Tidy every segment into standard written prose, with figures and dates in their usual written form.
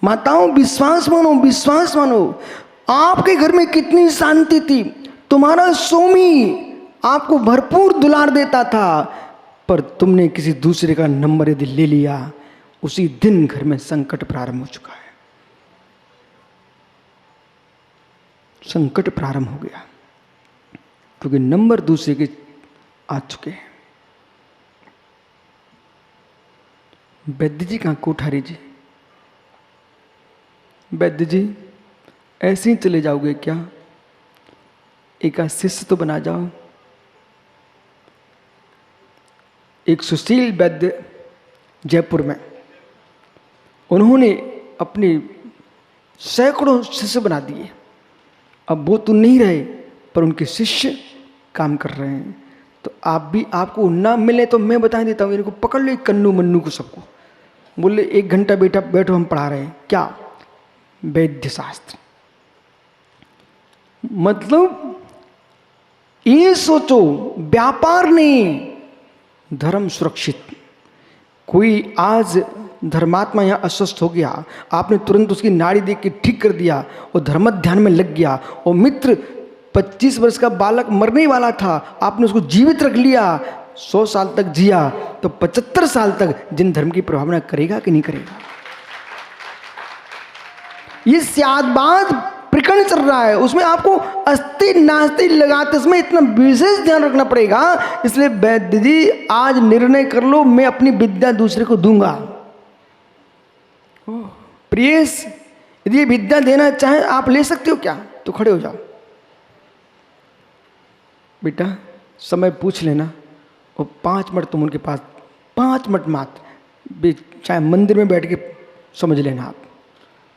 माताओं विश्वास मानो, विश्वास मानो। आपके घर में कितनी शांति थी, तुम्हारा स्वामी आपको भरपूर दुलार देता था, पर तुमने किसी दूसरे का नंबर यदि ले लिया, उसी दिन घर में संकट प्रारंभ हो चुका है। संकट प्रारंभ हो गया, क्योंकि नंबर दूसरे के आ चुके हैं। वैद्य जी कहाँ, कोठारी जी, वैद्य जी ऐसे ही चले जाओगे क्या? एक शिष्य तो बना जाओ। एक सुशील वैद्य जयपुर में, उन्होंने अपनी सैकड़ों शिष्य बना दिए। अब वो तो नहीं रहे, पर उनके शिष्य काम कर रहे हैं। तो आप भी, आपको ना मिले तो मैं बता देता हूँ, इनको पकड़ लो, कन्नू मन्नू को सबको, बोले 1 घंटा बेटा बैठो, हम पढ़ा रहे हैं। क्या? वैद्य शास्त्र। मतलब ये सोचो, व्यापार नहीं, धर्म सुरक्षित। कोई आज धर्मात्मा यहाँ अस्वस्थ हो गया, आपने तुरंत उसकी नाड़ी देख के ठीक कर दिया, और धर्म ध्यान में लग गया। और मित्र 25 वर्ष का बालक मरने वाला था, आपने उसको जीवित रख लिया, 100 साल तक जिया, तो 75 साल तक जिन धर्म की प्रभावना करेगा कि नहीं करेगा? ये स्यादबाद प्रकरण चल रहा है, उसमें आपको अस्ति नास्ति लगाते समय इतना विशेष ध्यान रखना पड़ेगा। इसलिए वैद्य जी आज निर्णय कर लो, मैं अपनी विद्या दूसरे को दूंगा। प्रियेश, यदि ये विद्या देना चाहे आप ले सकते हो क्या? तो खड़े हो जाओ बेटा, समय पूछ लेना, और 5 मिनट तुम उनके पास, 5 मिनट मात्र, चाहे मंदिर में बैठ के समझ लेना। आप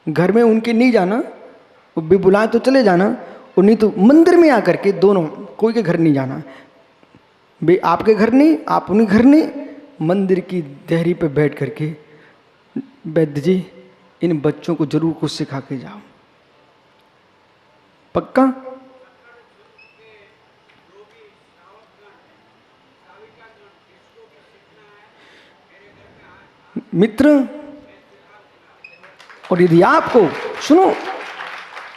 घर में उनके नहीं जाना, वो भी बुलाए तो चले जाना, और नहीं तो मंदिर में आकर के, दोनों, कोई के घर नहीं जाना। बे आपके घर नहीं, आप उन्हीं घर नहीं, मंदिर की देहरी पे बैठ करके, वैद्य जी इन बच्चों को जरूर कुछ सिखा के जाओ। पक्का? मित्र, और यदि आपको, सुनो,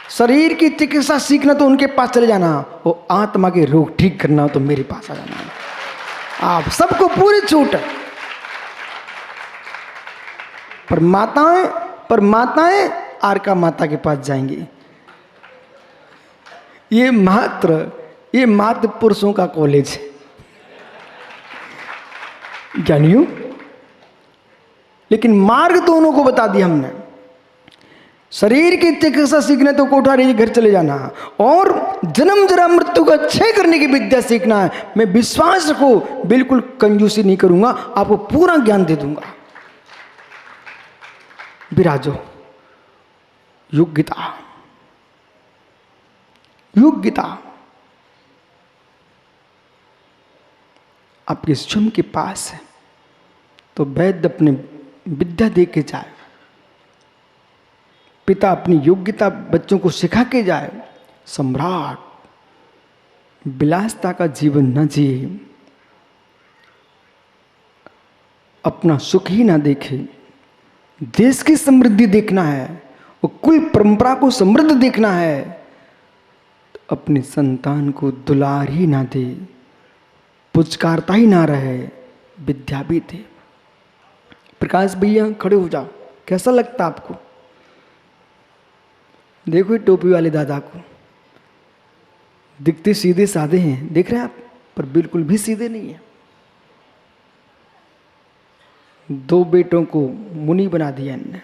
शरीर की चिकित्सा सीखना तो उनके पास चले जाना, और आत्मा के रोग ठीक करना हो तो मेरे पास आ जाना। आप सबको पूरी छूट है। पर माताएं आरका माता के पास जाएंगी। ये मात्र पुरुषों का कॉलेज है, जानियो। लेकिन मार्ग दोनों को बता दिया हमने। शरीर की चिकित्सा सीखने तो कोठारी के घर चले जाना, और जन्म जरा मृत्यु का क्षय करने की विद्या सीखना है। मैं विश्वास रखो, बिल्कुल कंजूसी नहीं करूंगा, आपको पूरा ज्ञान दे दूंगा। विराजो, योग्यता, योग्यता आपके स्वयं के पास है, तो वैद्य अपने विद्या दे के जाए, पिता अपनी योग्यता बच्चों को सिखा के जाए। सम्राट विलासता का जीवन न जिए, अपना सुख ही ना देखे, देश की समृद्धि देखना है, और कुल परंपरा को समृद्ध देखना है, तो अपने संतान को दुलार ही ना दे, पुचकारता ही ना रहे, विद्या भी दे। प्रकाश भैया खड़े हो जाओ, कैसा लगता आपको? देखो टोपी वाले दादा को, दिखते सीधे साधे हैं, देख रहे हैं आप, पर बिल्कुल भी सीधे नहीं है। 2 बेटों को मुनि बना दिया इनने।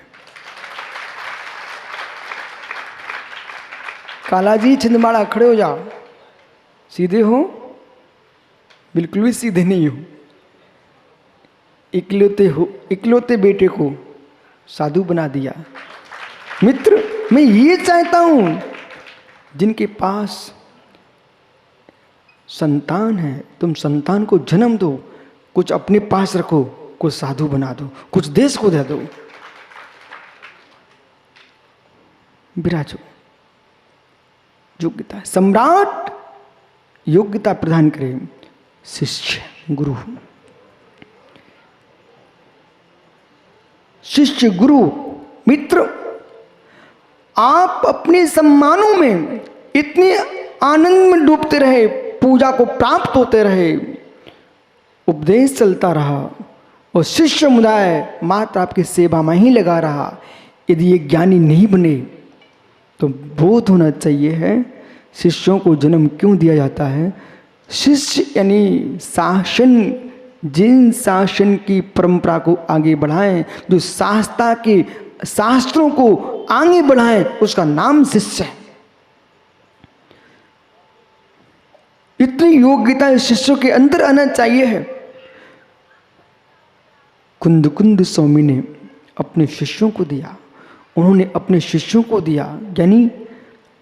कालाजी छिंदवाड़ा खड़े हो जाओ, सीधे हो? बिल्कुल भी सीधे नहीं हो। इकलौते बेटे को साधु बना दिया। मित्र, मैं ये चाहता हूं, जिनके पास संतान है, तुम संतान को जन्म दो, कुछ अपने पास रखो, कुछ साधु बना दो, कुछ देश को दे दो। विराजो, योग्यता। सम्राट योग्यता प्रदान करे, शिष्य गुरु, शिष्य गुरु मित्र। आप अपने सम्मानों में इतने आनंद में डूबते रहे, पूजा को प्राप्त होते रहे, उपदेश चलता रहा और शिष्य समुदाय मात्र आपकी सेवा में ही लगा रहा। यदि ये ज्ञानी नहीं बने तो बोध होना चाहिए है शिष्यों को जन्म क्यों दिया जाता है। शिष्य यानी शासन, जिन शासन की परंपरा को आगे बढ़ाएं, जो शास्त्रा के शास्त्रों को आगे बढ़ाएं, उसका नाम शिष्य है। इतनी योग्यता शिष्यों के अंदर आना चाहिए है। कुंद स्वामी ने अपने शिष्यों को दिया, उन्होंने अपने शिष्यों को दिया, यानी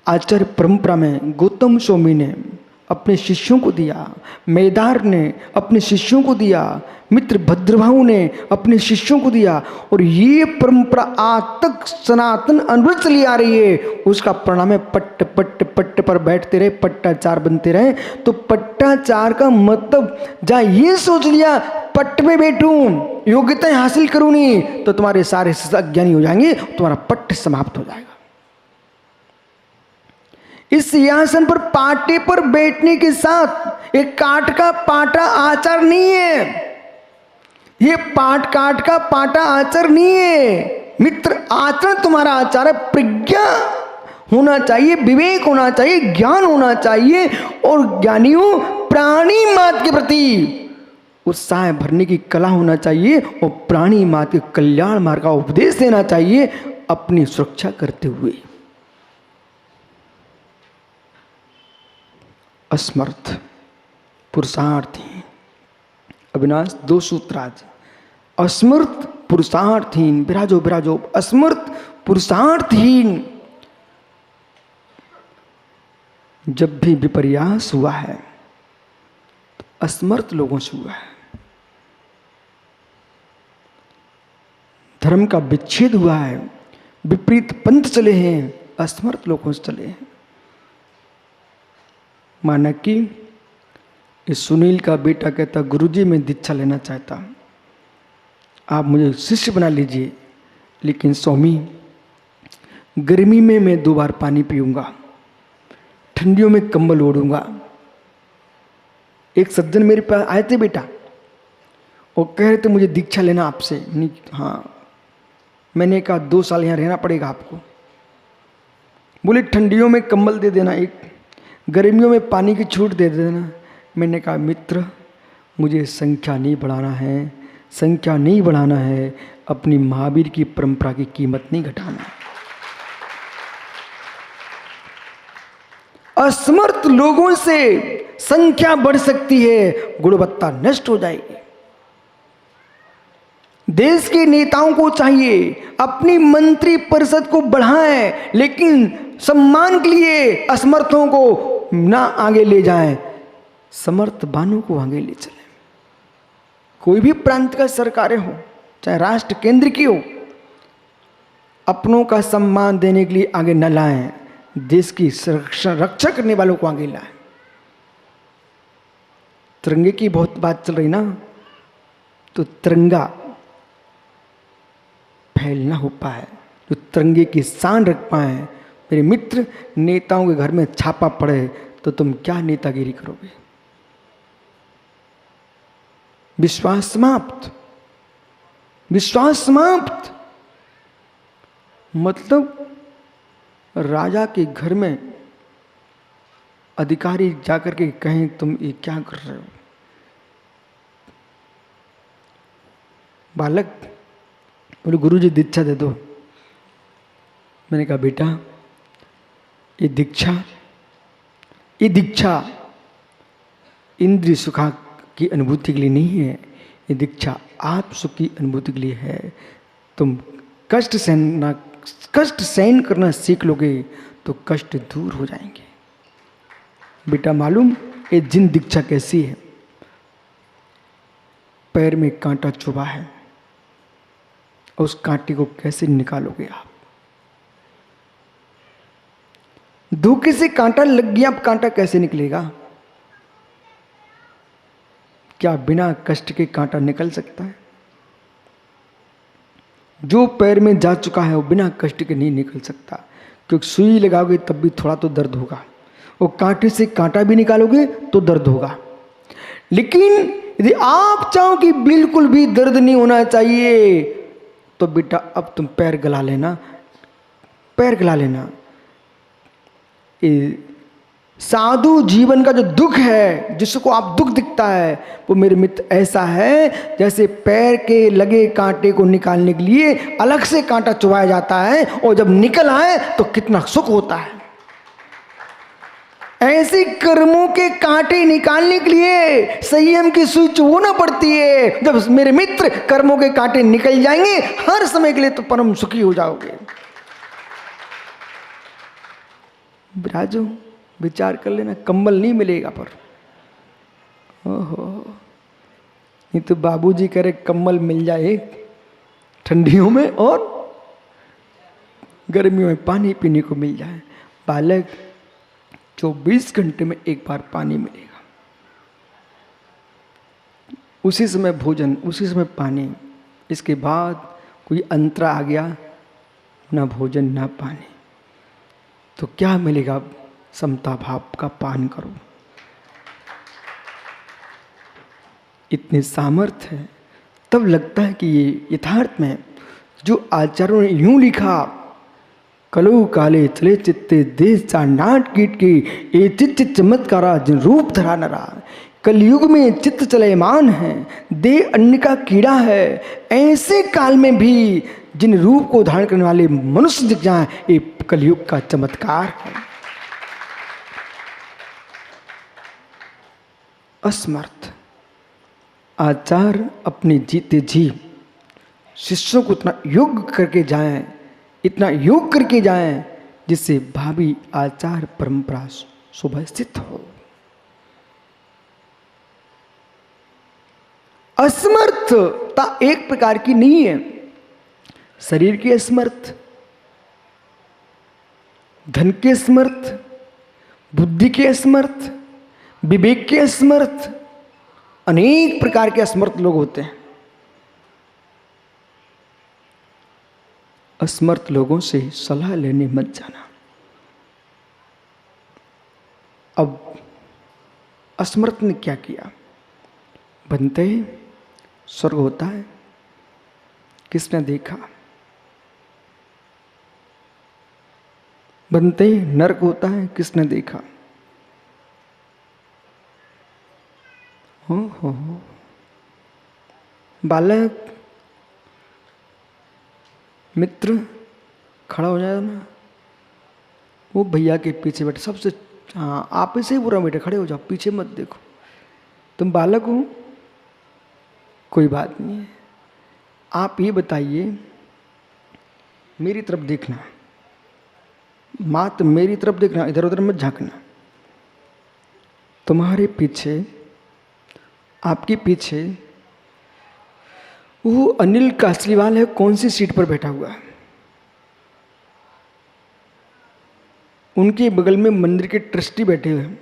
आचार्य परंपरा में गौतम स्वामी ने अपने शिष्यों को दिया, मेदार ने अपने शिष्यों को दिया, मित्र भद्रभाऊ ने अपने शिष्यों को दिया, और ये परंपरा आज तक सनातन अनुरूप चली आ रही है। उसका परिणाम है पट्ट पट्ट पट्ट पर बैठते रहे, पट्टाचार बनते रहे। तो पट्टाचार का मतलब जहाँ ये सोच लिया पट्ट में बैठूं, योग्यताएं हासिल करूं नहीं, तो तुम्हारे सारे अज्ञानी हो जाएंगे, तुम्हारा पट्ट समाप्त हो जाएगा। इस सिंहासन पर पाटे पर बैठने के साथ एक काट का पाटा आचार नहीं है, ये पाट काट का पाटा आचार नहीं है मित्र। आचरण तुम्हारा आचार है। प्रज्ञा होना चाहिए, विवेक होना चाहिए, ज्ञान होना चाहिए, और ज्ञानियों प्राणी मात्र के प्रति उत्साह भरने की कला होना चाहिए, और प्राणी मात्र के कल्याण मार्ग का उपदेश देना चाहिए अपनी सुरक्षा करते हुए। असमर्थ पुरुषार्थहीन, अविनाश 2 सूत्र आज। असमर्थ पुरुषार्थहीन, विराजो विराजो, असमर्थ पुरुषार्थहीन। जब भी विपर्यास हुआ है तो असमर्थ लोगों से हुआ है। धर्म का विच्छेद हुआ है, विपरीत पंथ चले हैं, असमर्थ लोगों से चले हैं। माना कि इस सुनील का बेटा कहता, गुरुजी मैं दीक्षा लेना चाहता, आप मुझे शिष्य बना लीजिए, लेकिन स्वामी गर्मी में मैं 2 बार पानी पीऊंगा, ठंडियों में कंबल ओढ़ूंगा। एक सज्जन मेरे पास आए थे बेटा, वो कह रहे थे मुझे दीक्षा लेना आपसे। नहीं, हाँ। मैंने कहा 2 साल यहाँ रहना पड़ेगा आपको। बोले ठंडियों में कंबल दे देना, एक गर्मियों में पानी की छूट दे देना। मैंने कहा मित्र मुझे संख्या नहीं बढ़ाना है, संख्या नहीं बढ़ाना है, अपनी महावीर की परंपरा की कीमत नहीं घटाना। असमर्थ लोगों से संख्या बढ़ सकती है, गुणवत्ता नष्ट हो जाएगी। देश के नेताओं को चाहिए अपनी मंत्री परिषद को बढ़ाएं, लेकिन सम्मान के लिए असमर्थों को ना आगे ले जाएं, समर्थवानों को आगे ले चलें। कोई भी प्रांत का सरकारें हो, चाहे राष्ट्र केंद्र की हो, अपनों का सम्मान देने के लिए आगे न लाएं, देश की रक्षा करने वालों को आगे लाएं। तिरंगे की बहुत बात चल रही ना, तो तिरंगा फैल ना हो पाए, जो तिरंगे की शान रख पाए। मेरे मित्र, नेताओं के घर में छापा पड़े तो तुम क्या नेतागिरी करोगे? विश्वास समाप्त, विश्वास समाप्त। मतलब राजा के घर में अधिकारी जाकर के कहें तुम ये क्या कर रहे हो? बालक बोले गुरुजी दीक्षा दे दो। मैंने कहा बेटा ये दीक्षा इंद्रिय सुखा की अनुभूति के लिए नहीं है, ये दीक्षा आप सुख की अनुभूति के लिए है। तुम कष्ट सहन करना सीख लोगे तो कष्ट दूर हो जाएंगे। बेटा मालूम ये जिन दीक्षा कैसी है? पैर में कांटा चुभा है, उस कांटे को कैसे निकालोगे आप? धोखे से कांटा लग गया, अब कांटा कैसे निकलेगा? क्या बिना कष्ट के कांटा निकल सकता है? जो पैर में जा चुका है वो बिना कष्ट के नहीं निकल सकता। क्योंकि सुई लगाओगे तब भी थोड़ा तो दर्द होगा, और कांटे से कांटा भी निकालोगे तो दर्द होगा। लेकिन यदि आप चाहो कि बिल्कुल भी दर्द नहीं होना चाहिए, तो बेटा अब तुम पैर गला लेना, पैर गला लेना। साधु जीवन का जो दुख है, जिसको आप दुख दिखता है, वो मेरे मित्र ऐसा है जैसे पैर के लगे कांटे को निकालने के लिए अलग से कांटा चुभाया जाता है, और जब निकल आए तो कितना सुख होता है। ऐसे कर्मों के कांटे निकालने के लिए संयम की सुई चुभोना पड़ती है। जब मेरे मित्र कर्मों के कांटे निकल जाएंगे हर समय के लिए, तो परम सुखी हो जाओगे। विराजो, विचार कर लेना, कंबल नहीं मिलेगा पर ओहो, नहीं तो बाबूजी करे कंबल मिल जाए ठंडियों में और गर्मियों में पानी पीने को मिल जाए। बालक 24 घंटे में एक बार पानी मिलेगा, उसी समय भोजन, उसी समय पानी। इसके बाद कोई अंतरा आ गया, ना भोजन ना पानी, तो क्या मिलेगा? समता भाव का पान करो। इतने सामर्थ्य है, तब लगता है कि ये यथार्थ में जो आचार्यों ने यूं लिखा, कलो काले चले चित्ते देश चांडाट कीट के ये चित्त चमत्कारा जिन रूप धरा नरा। कलयुग में चित्त चलेमान है, दे अन्य का कीड़ा है। ऐसे काल में भी जिन रूप को धारण करने वाले मनुष्य दिख जाए, ये कलयुग का चमत्कार है। असमर्थ आचार्य अपने जीते जी शिष्यों को इतना योग्य करके जाएं, इतना योग करके जाएं, जिससे भावी आचार परंपरा सुव्यवस्थित हो। असमर्थता एक प्रकार की नहीं है, शरीर की असमर्थ, धन के असमर्थ, बुद्धि के असमर्थ, विवेक के असमर्थ, अनेक प्रकार के असमर्थ लोग होते हैं। असमर्थ लोगों से सलाह लेने मत जाना। अब असमर्थ ने क्या किया? बनते ही स्वर्ग होता है, किसने देखा? बनते ही नरक होता है, किसने देखा? हो बालक मित्र खड़ा हो जाए ना, वो भैया के पीछे बैठे सबसे, हाँ आप ऐसे ही बुरा बेटे, खड़े हो जाओ, पीछे मत देखो, तुम बालक हो, कोई बात नहीं है। आप ये बताइए, मेरी तरफ देखना, मात्र मेरी तरफ देखना, इधर उधर मत झांकना। तुम्हारे पीछे, आपके पीछे वो अनिल कासलीवाल है, कौन सी सीट पर बैठा हुआ है? उनके बगल में मंदिर के ट्रस्टी बैठे हुए हैं,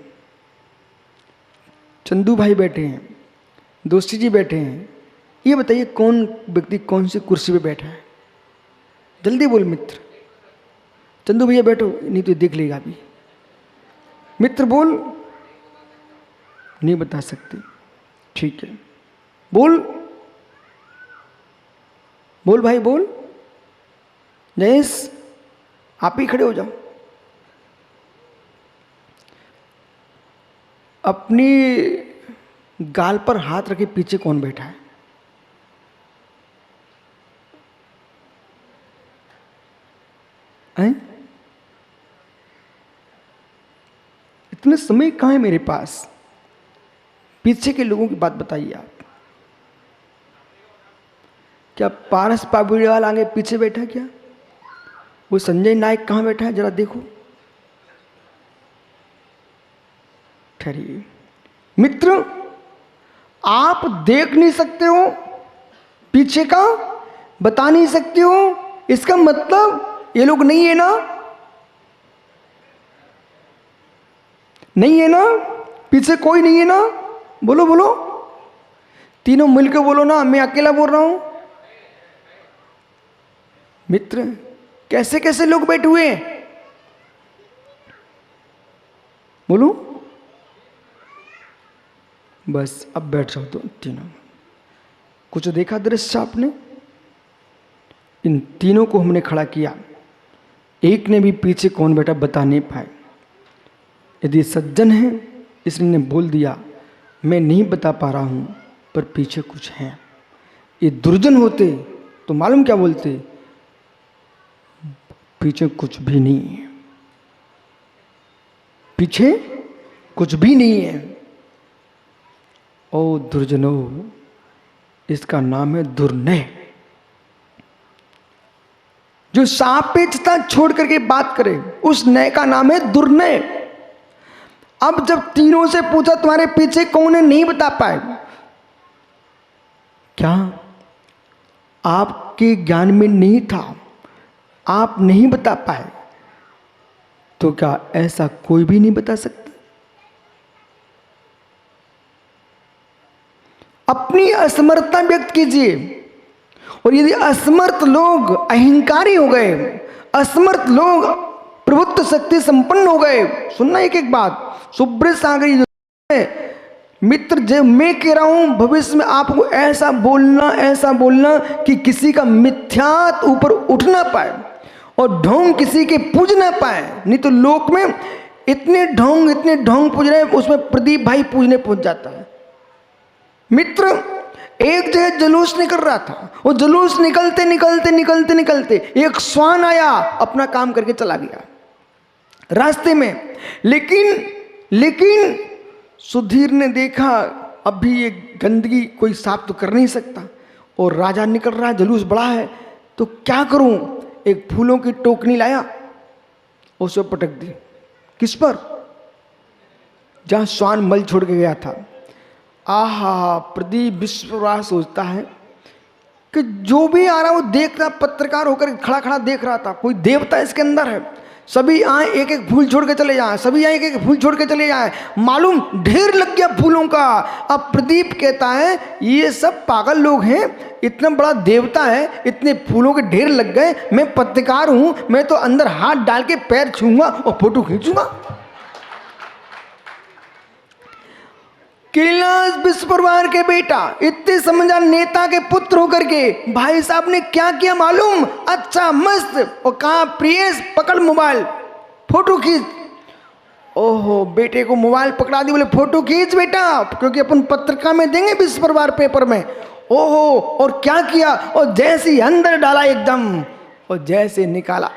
चंदू भाई बैठे हैं, दोस्ती जी बैठे हैं। ये बताइए कौन व्यक्ति कौन सी कुर्सी पे बैठा है? जल्दी बोल मित्र। चंदू भैया बैठो, नहीं तो देख लेगा अभी। मित्र बोल। नहीं बता सकते, ठीक है, बोल बोल भाई बोल। जयेश आप ही खड़े हो जाओ। अपनी गाल पर हाथ रखे पीछे कौन बैठा है? हैं? इतने समय कहाँ है मेरे पास? पीछे के लोगों की बात बताइए आप। क्या पारस पाबड़ीवाल आगे पीछे बैठा है क्या? वो संजय नायक कहाँ बैठा है जरा देखो। ठहरिए मित्र, आप देख नहीं सकते हो पीछे का, बता नहीं सकते हो, इसका मतलब ये लोग नहीं है ना? नहीं है ना? पीछे कोई नहीं है ना? बोलो बोलो, तीनों मिलकर बोलो ना, मैं अकेला बोल रहा हूं। मित्र कैसे कैसे लोग बैठे हुए हैं? बोलूं? बस अब बैठ जाओ तो तीनों। कुछ देखा दृश्य आपने? इन तीनों को हमने खड़ा किया, एक ने भी पीछे कौन बैठा बता नहीं पाए। यदि सज्जन है इसने बोल दिया मैं नहीं बता पा रहा हूं पर पीछे कुछ है। ये दुर्जन होते तो मालूम क्या बोलते? पीछे कुछ भी नहीं है, पीछे कुछ भी नहीं है। ओ दुर्जनो, इसका नाम है दुर्नय। जो सापेक्षता छोड़ करके बात करे उस नय का नाम है दुर्नय। अब जब तीनों से पूछा तुम्हारे पीछे कौन है, नहीं बता पाए। क्या आपके ज्ञान में नहीं था, आप नहीं बता पाए, तो क्या ऐसा कोई भी नहीं बता सकता? अपनी असमर्थता व्यक्त कीजिए। और यदि असमर्थ लोग अहंकारी हो गए, असमर्थ लोग प्रभुत्व शक्ति संपन्न हो गए, सुनना एक एक बात, सुब्रत सागरी मित्र, जब मैं कह रहा हूं भविष्य में आपको ऐसा बोलना कि किसी का मिथ्यात ऊपर उठ ना पाए और ढोंग किसी के पूज ना पाए। नहीं तो लोक में इतने ढोंग पूज रहे हैं, उसमें प्रदीप भाई पूजने पहुंच जाता है। मित्र, एक जगह जुलूस निकल रहा था, वो जुलूस निकलते एक श्वान आया, अपना काम करके चला गया रास्ते में। लेकिन सुधीर ने देखा अभी ये गंदगी कोई साफ तो कर नहीं सकता, और राजा निकल रहा है, जुलूस बड़ा है, तो क्या करूं? एक फूलों की टोकनी लाया, उसे पटक दी। किस पर? जहां श्वान मल छोड़ के गया था। आहा, प्रदीप विश्वराज सोचता है कि जो भी आ रहा वो देख रहा, पत्रकार होकर खड़ा देख रहा था, कोई देवता इसके अंदर है। सभी आए एक एक फूल छोड़ के चले जाए, सभी आए एक एक फूल छोड़ के चले जाए। मालूम ढेर लग गया फूलों का। अब प्रदीप कहता है ये सब पागल लोग हैं, इतना बड़ा देवता है, इतने फूलों के ढेर लग गए, मैं पत्रकार हूं, मैं तो अंदर हाथ डाल के पैर छूंगा और फोटो खींचूंगा। कैलाश विश्व परिवार के बेटा, इतने समझदार नेता के पुत्र होकर के भाई साहब ने क्या किया मालूम? अच्छा मस्त, और कहा प्रियेश पकड़ मोबाइल, फोटो खींच। ओहो, बेटे को मोबाइल पकड़ा दी, बोले फोटो खींच बेटा, क्योंकि अपन पत्रिका में देंगे विश्व परिवार पेपर में। ओहो, और क्या किया? और जैसे ही अंदर डाला एकदम, और जैसे निकाला